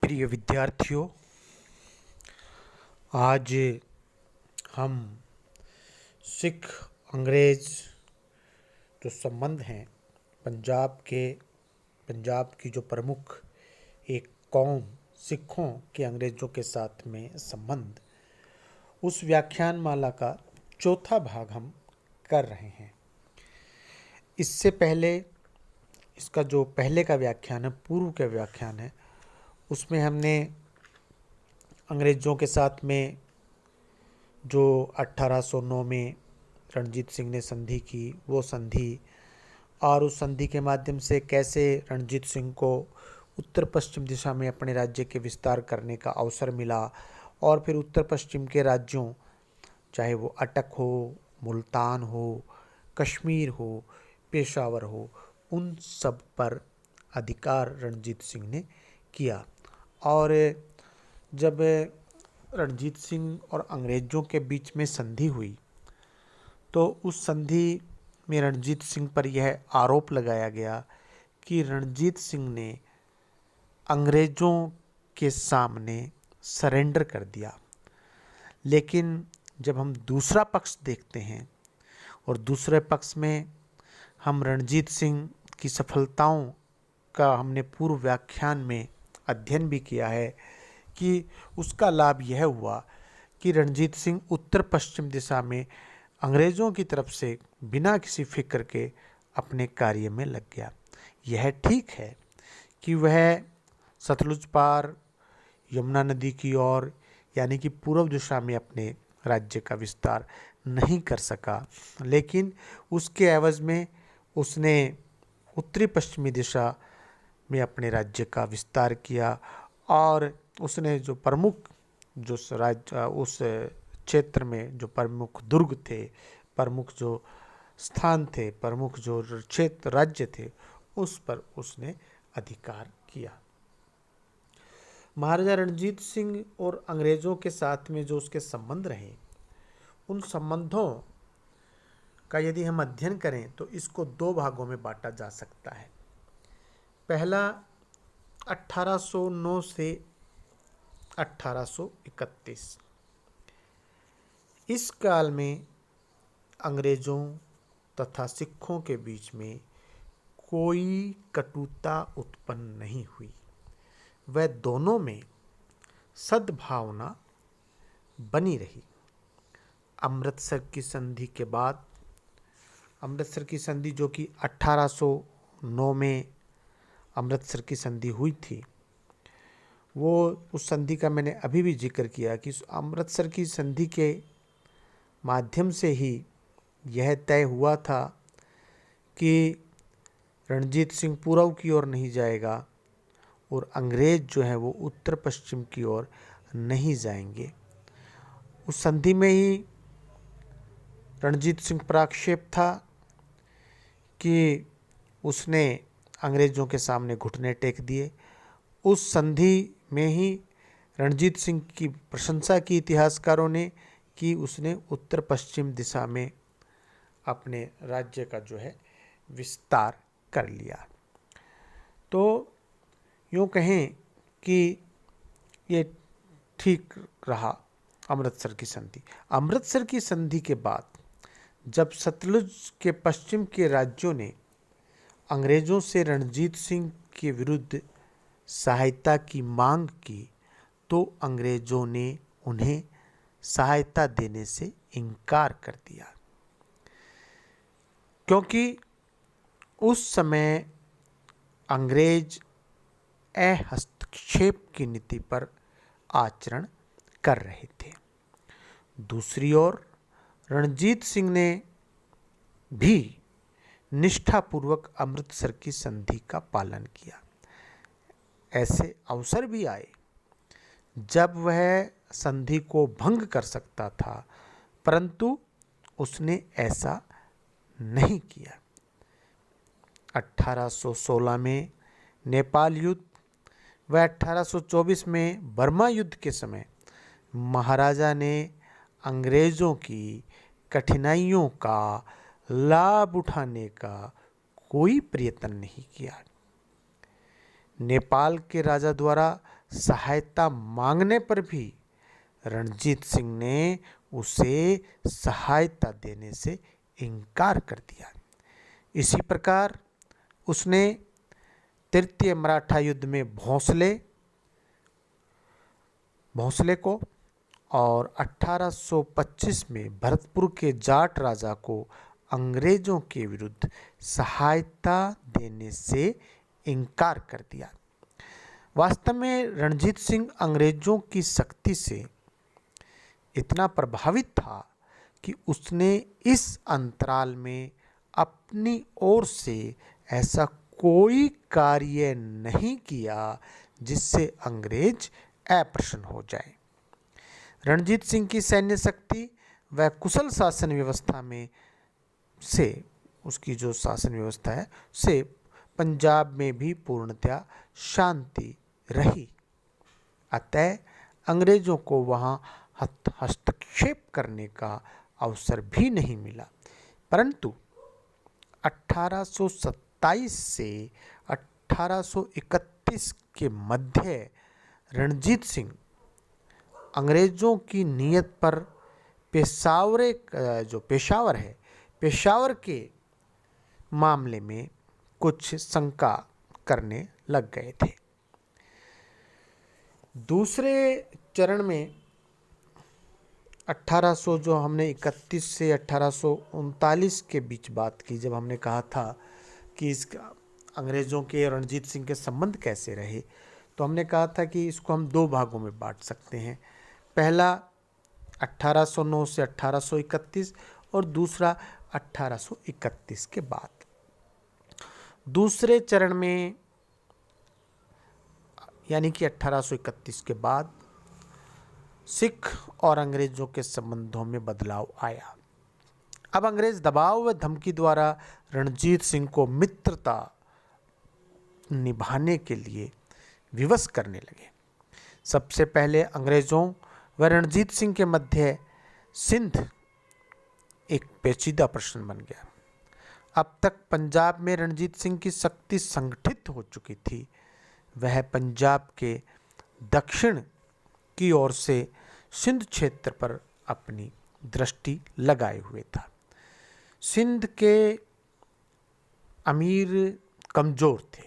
प्रिय विद्यार्थियों, आज हम सिख अंग्रेज़ जो संबंध हैं पंजाब की जो प्रमुख एक कौम सिखों के अंग्रेज़ों के साथ में संबंध, उस व्याख्यान माला का चौथा भाग हम कर रहे हैं। इससे पहले इसका जो पहले का व्याख्यान है, पूर्व का व्याख्यान है, उसमें हमने अंग्रेज़ों के साथ में जो 1809 में रणजीत सिंह ने संधि की, वो संधि और उस संधि के माध्यम से कैसे रणजीत सिंह को उत्तर पश्चिम दिशा में अपने राज्य के विस्तार करने का अवसर मिला, और फिर उत्तर पश्चिम के राज्यों, चाहे वो अटक हो, मुल्तान हो, कश्मीर हो, पेशावर हो, उन सब पर अधिकार रणजीत सिंह ने किया। और जब रणजीत सिंह और अंग्रेज़ों के बीच में संधि हुई तो उस संधि में रणजीत सिंह पर यह आरोप लगाया गया कि रणजीत सिंह ने अंग्रेज़ों के सामने सरेंडर कर दिया। लेकिन जब हम दूसरा पक्ष देखते हैं और दूसरे पक्ष में हम रणजीत सिंह की सफलताओं का हमने पूर्व व्याख्यान में अध्ययन भी किया है कि उसका लाभ यह हुआ कि रणजीत सिंह उत्तर पश्चिम दिशा में अंग्रेज़ों की तरफ से बिना किसी फिक्र के अपने कार्य में लग गया। यह ठीक है कि वह सतलुज पार यमुना नदी की ओर यानी कि पूर्व दिशा में अपने राज्य का विस्तार नहीं कर सका, लेकिन उसके एवज में उसने उत्तरी पश्चिमी दिशा में अपने राज्य का विस्तार किया। और उसने जो प्रमुख जो राज्य उस क्षेत्र में जो प्रमुख दुर्ग थे, प्रमुख जो स्थान थे, प्रमुख जो क्षेत्र राज्य थे, उस पर उसने अधिकार किया। महाराजा रणजीत सिंह और अंग्रेज़ों के साथ में जो उसके संबंध रहे, उन संबंधों का यदि हम अध्ययन करें तो इसको दो भागों में बांटा जा सकता है। पहला 1809 से 1831, इस काल में अंग्रेज़ों तथा सिखों के बीच में कोई कटुता उत्पन्न नहीं हुई। वह दोनों में सद्भावना बनी रही। अमृतसर की संधि के बाद, अमृतसर की संधि जो कि 1809 में अमृतसर की संधि हुई थी, वो उस संधि का मैंने अभी भी जिक्र किया कि अमृतसर की संधि के माध्यम से ही यह तय हुआ था कि रणजीत सिंह पूर्व की ओर नहीं जाएगा और अंग्रेज़ जो है वो उत्तर पश्चिम की ओर नहीं जाएंगे। उस संधि में ही रणजीत सिंह पर आक्षेप था कि उसने अंग्रेज़ों के सामने घुटने टेक दिए। उस संधि में ही रणजीत सिंह की प्रशंसा की इतिहासकारों ने कि उसने उत्तर पश्चिम दिशा में अपने राज्य का जो है विस्तार कर लिया। तो यूँ कहें कि ये ठीक रहा अमृतसर की संधि। अमृतसर की संधि के बाद जब सतलुज के पश्चिम के राज्यों ने अंग्रेज़ों से रणजीत सिंह के विरुद्ध सहायता की मांग की तो अंग्रेज़ों ने उन्हें सहायता देने से इनकार कर दिया, क्योंकि उस समय अंग्रेज हस्तक्षेप की नीति पर आचरण कर रहे थे। दूसरी ओर रणजीत सिंह ने भी निष्ठापूर्वक अमृतसर की संधि का पालन किया। ऐसे अवसर भी आए जब वह संधि को भंग कर सकता था, परंतु उसने ऐसा नहीं किया। 1816 में नेपाल युद्ध व 1824 में बर्मा युद्ध के समय महाराजा ने अंग्रेज़ों की कठिनाइयों का लाभ उठाने का कोई प्रयत्न नहीं किया। नेपाल के राजा द्वारा सहायता मांगने पर भी रणजीत सिंह ने उसे सहायता देने से इनकार कर दिया। इसी प्रकार उसने तृतीय मराठा युद्ध में भोंसले को और 1825 में भरतपुर के जाट राजा को अंग्रेजों के विरुद्ध सहायता देने से इनकार कर दिया। वास्तव में रणजीत सिंह अंग्रेजों की शक्ति से इतना प्रभावित था कि उसने इस अंतराल में अपनी ओर से ऐसा कोई कार्य नहीं किया जिससे अंग्रेज अप्रसन्न हो जाए। रणजीत सिंह की सैन्य शक्ति व कुशल शासन व्यवस्था में से उसकी जो शासन व्यवस्था है से पंजाब में भी पूर्णतया शांति रही। अतः अंग्रेजों को वहाँ हस्तक्षेप करने का अवसर भी नहीं मिला। परंतु 1827 से 1831 के मध्य रणजीत सिंह अंग्रेज़ों की नीयत पर पेशावर के मामले में कुछ शंका करने लग गए थे। दूसरे चरण में 1800 जो हमने 31 से 1839 के बीच बात की, जब हमने कहा था कि इसका अंग्रेज़ों के रणजीत सिंह के संबंध कैसे रहे, तो हमने कहा था कि इसको हम दो भागों में बांट सकते हैं। पहला 1809 से 1831 और दूसरा 1831 के बाद। दूसरे चरण में यानी कि 1831 के बाद सिख और अंग्रेज़ों के संबंधों में बदलाव आया। अब अंग्रेज़ दबाव व धमकी द्वारा रणजीत सिंह को मित्रता निभाने के लिए विवश करने लगे। सबसे पहले अंग्रेज़ों व रणजीत सिंह के मध्य सिंध एक पेचीदा प्रश्न बन गया। अब तक पंजाब में रणजीत सिंह की शक्ति संगठित हो चुकी थी। वह पंजाब के दक्षिण की ओर से सिंध क्षेत्र पर अपनी दृष्टि लगाए हुए था। सिंध के अमीर कमज़ोर थे।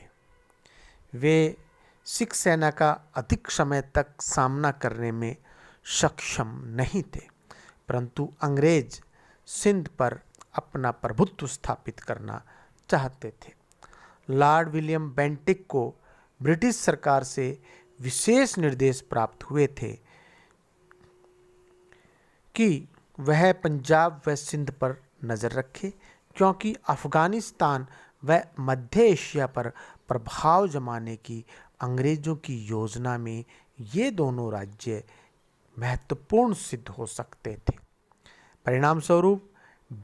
वे सिख सेना का अधिक समय तक सामना करने में सक्षम नहीं थे, परंतु अंग्रेज सिंध पर अपना प्रभुत्व स्थापित करना चाहते थे। लॉर्ड विलियम बेंटिक को ब्रिटिश सरकार से विशेष निर्देश प्राप्त हुए थे कि वह पंजाब व सिंध पर नज़र रखे, क्योंकि अफ़गानिस्तान व मध्य एशिया पर प्रभाव जमाने की अंग्रेज़ों की योजना में ये दोनों राज्य महत्वपूर्ण सिद्ध हो सकते थे। परिणाम स्वरूप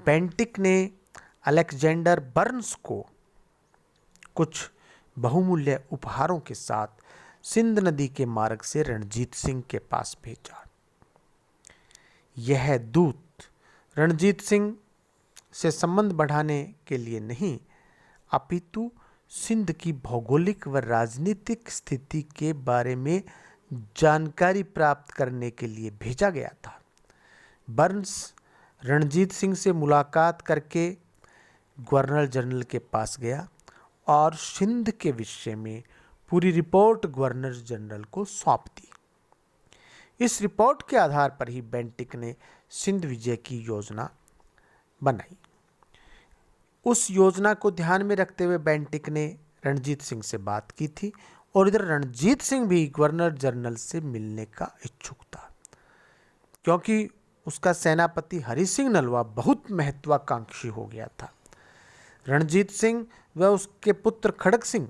बेंटिक ने अलेक्जेंडर बर्न्स को कुछ बहुमूल्य उपहारों के साथ सिंध नदी के मार्ग से रणजीत सिंह के पास भेजा। यह दूत रणजीत सिंह से संबंध बढ़ाने के लिए नहीं, अपितु सिंध की भौगोलिक व राजनीतिक स्थिति के बारे में जानकारी प्राप्त करने के लिए भेजा गया था। बर्न्स रणजीत सिंह से मुलाकात करके गवर्नर जनरल के पास गया और सिंध के विषय में पूरी रिपोर्ट गवर्नर जनरल को सौंप दी। इस रिपोर्ट के आधार पर ही बेंटिक ने सिंध विजय की योजना बनाई। उस योजना को ध्यान में रखते हुए बेंटिक ने रणजीत सिंह से बात की थी और इधर रणजीत सिंह भी गवर्नर जनरल से मिलने का इच्छुक था, क्योंकि उसका सेनापति हरि सिंह नलवा बहुत महत्वाकांक्षी हो गया था। रणजीत सिंह व उसके पुत्र खड़ग सिंह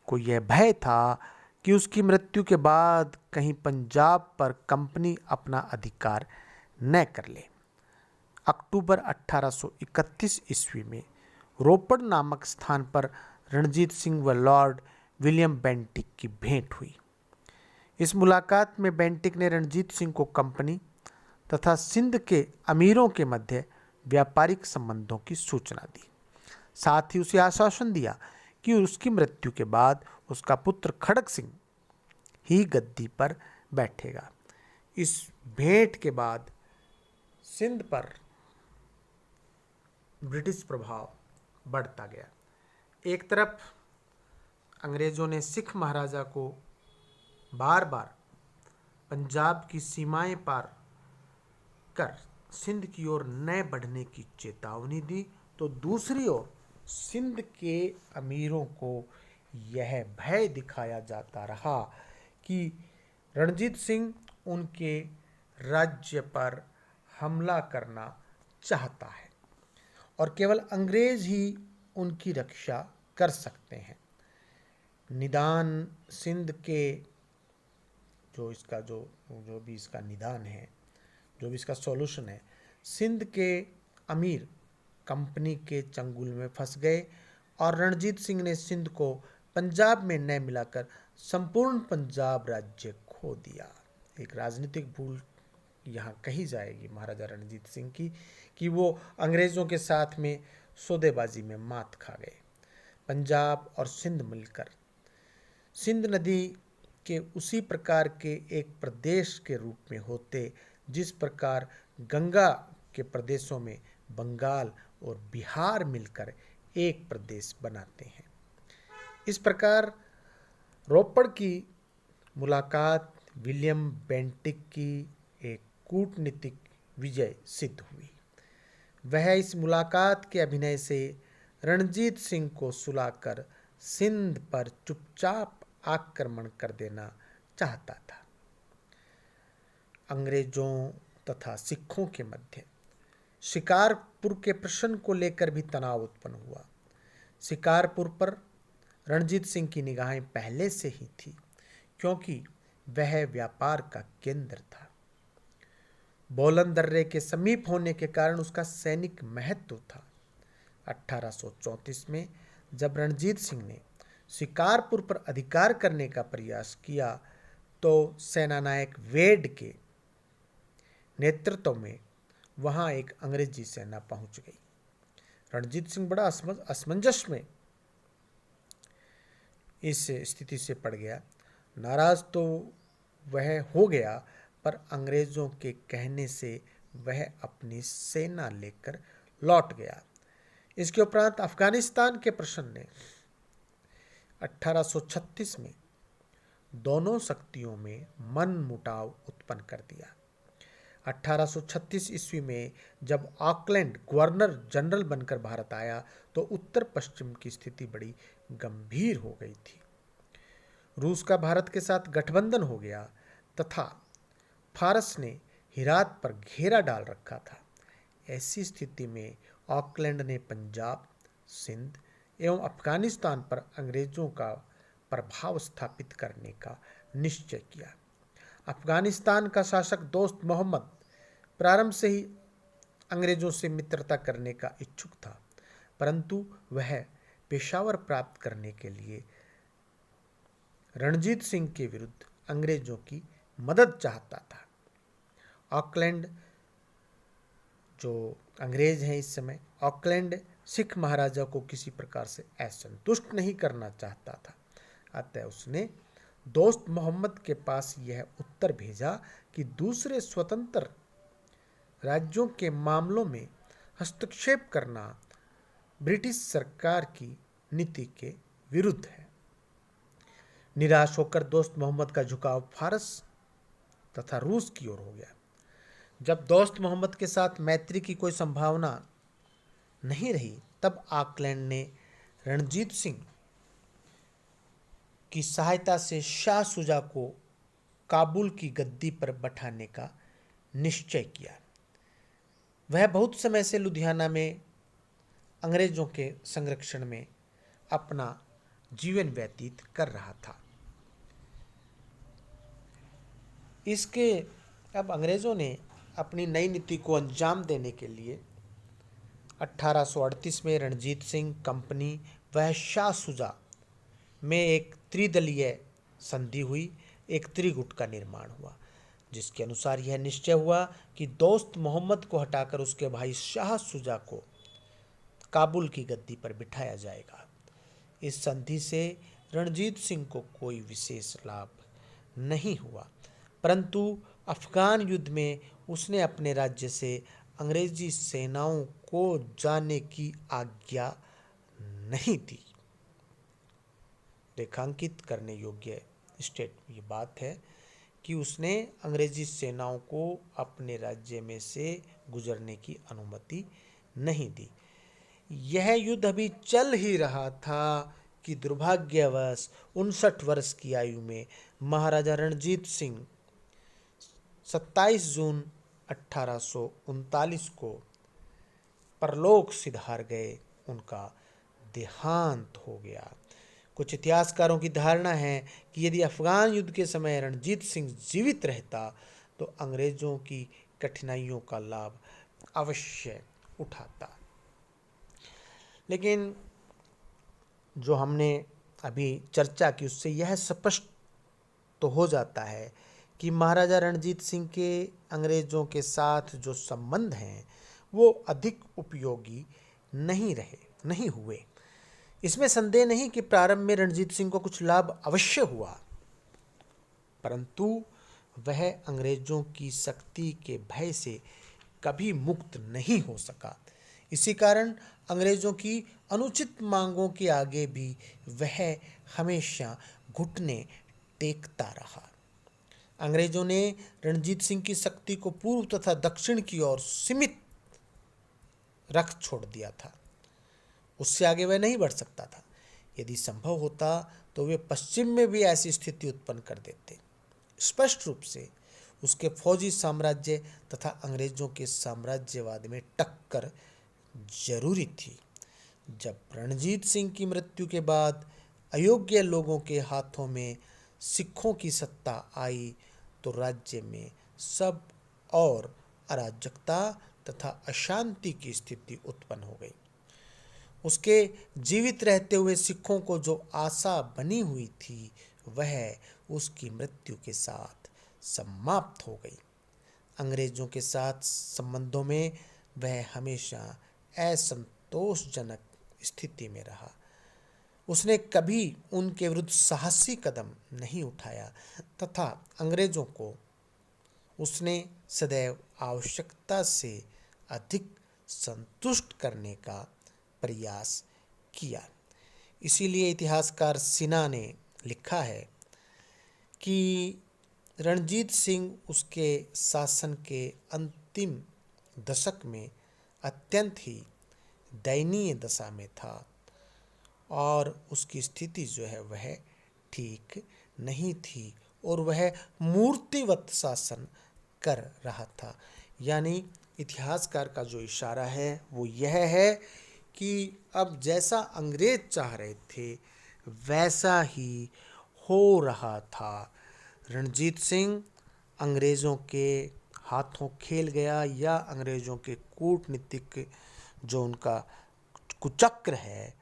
को यह भय था कि उसकी मृत्यु के बाद कहीं पंजाब पर कंपनी अपना अधिकार न कर ले। अक्टूबर 1831 ईस्वी में रोपड़ नामक स्थान पर रणजीत सिंह व लॉर्ड विलियम बेंटिक की भेंट हुई। इस मुलाकात में बेंटिक ने रणजीत सिंह को कंपनी तथा सिंध के अमीरों के मध्य व्यापारिक संबंधों की सूचना दी। साथ ही उसे आश्वासन दिया कि उसकी मृत्यु के बाद उसका पुत्र खड़ग सिंह ही गद्दी पर बैठेगा। इस भेंट के बाद सिंध पर ब्रिटिश प्रभाव बढ़ता गया। एक तरफ अंग्रेज़ों ने सिख महाराजा को बार बार पंजाब की सीमाएं पार कर सिंध की ओर न बढ़ने की चेतावनी दी, तो दूसरी ओर सिंध के अमीरों को यह भय दिखाया जाता रहा कि रणजीत सिंह उनके राज्य पर हमला करना चाहता है और केवल अंग्रेज ही उनकी रक्षा कर सकते हैं। निदान सिंध के जो भी इसका निदान है, जो भी इसका सॉल्यूशन है, सिंध के अमीर कंपनी के चंगुल में फंस गए और रणजीत सिंह ने सिंध को पंजाब में न मिलाकर संपूर्ण पंजाब राज्य खो दिया। एक राजनीतिक भूल यहाँ कही जाएगी महाराजा रणजीत सिंह की कि वो अंग्रेज़ों के साथ में सौदेबाजी में मात खा गए। पंजाब और सिंध मिलकर सिंध नदी के उसी प्रकार के एक प्रदेश के रूप में होते जिस प्रकार गंगा के प्रदेशों में बंगाल और बिहार मिलकर एक प्रदेश बनाते हैं। इस प्रकार रोपड़ की मुलाकात विलियम बेंटिक की एक कूटनीतिक विजय सिद्ध हुई। वह इस मुलाकात के अभिनय से रणजीत सिंह को सुलाकर सिंध पर चुपचाप आक्रमण कर देना चाहता था। अंग्रेजों तथा सिखों के मध्य शिकारपुर के प्रश्न को लेकर भी तनाव उत्पन्न हुआ। शिकारपुर पर रणजीत सिंह की निगाहें पहले से ही थी, क्योंकि वह व्यापार का केंद्र था। बोलन दर्रे के समीप होने के कारण उसका सैनिक महत्व था। 1834 में जब रणजीत सिंह ने शिकारपुर पर अधिकार करने का प्रयास किया तो सेनानायक वेड के नेतृत्व में वहां एक अंग्रेजी सेना पहुंच गई। रणजीत सिंह बड़ा असमंजस में इस स्थिति से पड़ गया। नाराज तो वह हो गया, पर अंग्रेज़ों के कहने से वह अपनी सेना लेकर लौट गया। इसके उपरांत अफगानिस्तान के प्रश्न ने 1836 में दोनों शक्तियों में मनमुटाव उत्पन्न कर दिया। 1836 ईस्वी में जब ऑकलैंड गवर्नर जनरल बनकर भारत आया तो उत्तर पश्चिम की स्थिति बड़ी गंभीर हो गई थी। रूस का भारत के साथ गठबंधन हो गया तथा फारस ने हिरात पर घेरा डाल रखा था। ऐसी स्थिति में ऑकलैंड ने पंजाब, सिंध एवं अफगानिस्तान पर अंग्रेज़ों का प्रभाव स्थापित करने का निश्चय किया। अफगानिस्तान का शासक दोस्त मोहम्मद प्रारंभ से ही अंग्रेज़ों से मित्रता करने का इच्छुक था, परंतु वह पेशावर प्राप्त करने के लिए रणजीत सिंह के विरुद्ध अंग्रेज़ों की मदद चाहता था। ऑकलैंड जो अंग्रेज हैं इस समय, ऑकलैंड सिख महाराजा को किसी प्रकार से असंतुष्ट नहीं करना चाहता था। अतः उसने दोस्त मोहम्मद के पास यह उत्तर भेजा कि दूसरे स्वतंत्र राज्यों के मामलों में हस्तक्षेप करना ब्रिटिश सरकार की नीति के विरुद्ध है। निराश होकर दोस्त मोहम्मद का झुकाव फारस तथा रूस की ओर हो गया। जब दोस्त मोहम्मद के साथ मैत्री की कोई संभावना नहीं रही, तब ऑकलैंड ने रणजीत सिंह की सहायता से शाह शुजा को काबुल की गद्दी पर बैठाने का निश्चय किया। वह बहुत समय से लुधियाना में अंग्रेज़ों के संरक्षण में अपना जीवन व्यतीत कर रहा था। इसके अब अंग्रेज़ों ने अपनी नई नीति को अंजाम देने के लिए 1838 में रणजीत सिंह कंपनी व शाह शुजा में एक त्रिदलीय संधि हुई, एक त्रिगुट का निर्माण हुआ, जिसके अनुसार यह निश्चय हुआ कि दोस्त मोहम्मद को हटाकर उसके भाई शाह शुजा को काबुल की गद्दी पर बिठाया जाएगा। इस संधि से रणजीत सिंह को कोई विशेष लाभ नहीं हुआ, परंतु अफ़गान युद्ध में उसने अपने राज्य से अंग्रेजी सेनाओं को जाने की आज्ञा नहीं दी। रेखांकित करने योग्य ये बात है कि उसने अंग्रेजी सेनाओं को अपने राज्य में से गुजरने की अनुमति नहीं दी। यह युद्ध अभी चल ही रहा था कि दुर्भाग्यवश 59 वर्ष की आयु में महाराजा रणजीत सिंह 27 जून 1839 को परलोक सिधार गए, उनका देहांत हो गया। कुछ इतिहासकारों की धारणा है कि यदि अफगान युद्ध के समय रणजीत सिंह जीवित रहता तो अंग्रेजों की कठिनाइयों का लाभ अवश्य उठाता। लेकिन जो हमने अभी चर्चा की उससे यह स्पष्ट तो हो जाता है कि महाराजा रणजीत सिंह के अंग्रेजों के साथ जो संबंध हैं वो अधिक उपयोगी नहीं हुए। इसमें संदेह नहीं कि प्रारंभ में रणजीत सिंह को कुछ लाभ अवश्य हुआ, परंतु वह अंग्रेजों की शक्ति के भय से कभी मुक्त नहीं हो सका। इसी कारण अंग्रेजों की अनुचित मांगों के आगे भी वह हमेशा घुटने टेकता रहा। अंग्रेजों ने रणजीत सिंह की शक्ति को पूर्व तथा दक्षिण की ओर सीमित रख छोड़ दिया था, उससे आगे वह नहीं बढ़ सकता था। यदि संभव होता तो वे पश्चिम में भी ऐसी स्थिति उत्पन्न कर देते। स्पष्ट रूप से उसके फौजी साम्राज्य तथा अंग्रेजों के साम्राज्यवाद में टक्कर जरूरी थी। जब रणजीत सिंह की मृत्यु के बाद अयोग्य लोगों के हाथों में सिखों की सत्ता आई तो राज्य में सब और अराजकता तथा अशांति की स्थिति उत्पन्न हो गई। उसके जीवित रहते हुए सिखों को जो आशा बनी हुई थी वह उसकी मृत्यु के साथ समाप्त हो गई। अंग्रेजों के साथ संबंधों में वह हमेशा असंतोषजनक स्थिति में रहा। उसने कभी उनके विरुद्ध साहसी कदम नहीं उठाया तथा अंग्रेजों को उसने सदैव आवश्यकता से अधिक संतुष्ट करने का प्रयास किया। इसीलिए इतिहासकार सिन्हा ने लिखा है कि रणजीत सिंह उसके शासन के अंतिम दशक में अत्यंत ही दयनीय दशा में था और उसकी स्थिति जो है वह ठीक नहीं थी और वह मूर्तिवत शासन कर रहा था। यानी इतिहासकार का जो इशारा है वो यह है कि अब जैसा अंग्रेज चाह रहे थे वैसा ही हो रहा था। रणजीत सिंह अंग्रेज़ों के हाथों खेल गया या अंग्रेज़ों के कूटनीतिक जो उनका कुचक्र है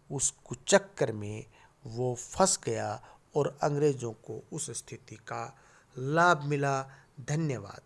उस कुचक्र में वो फंस गया और अंग्रेज़ों को उस स्थिति का लाभ मिला। धन्यवाद।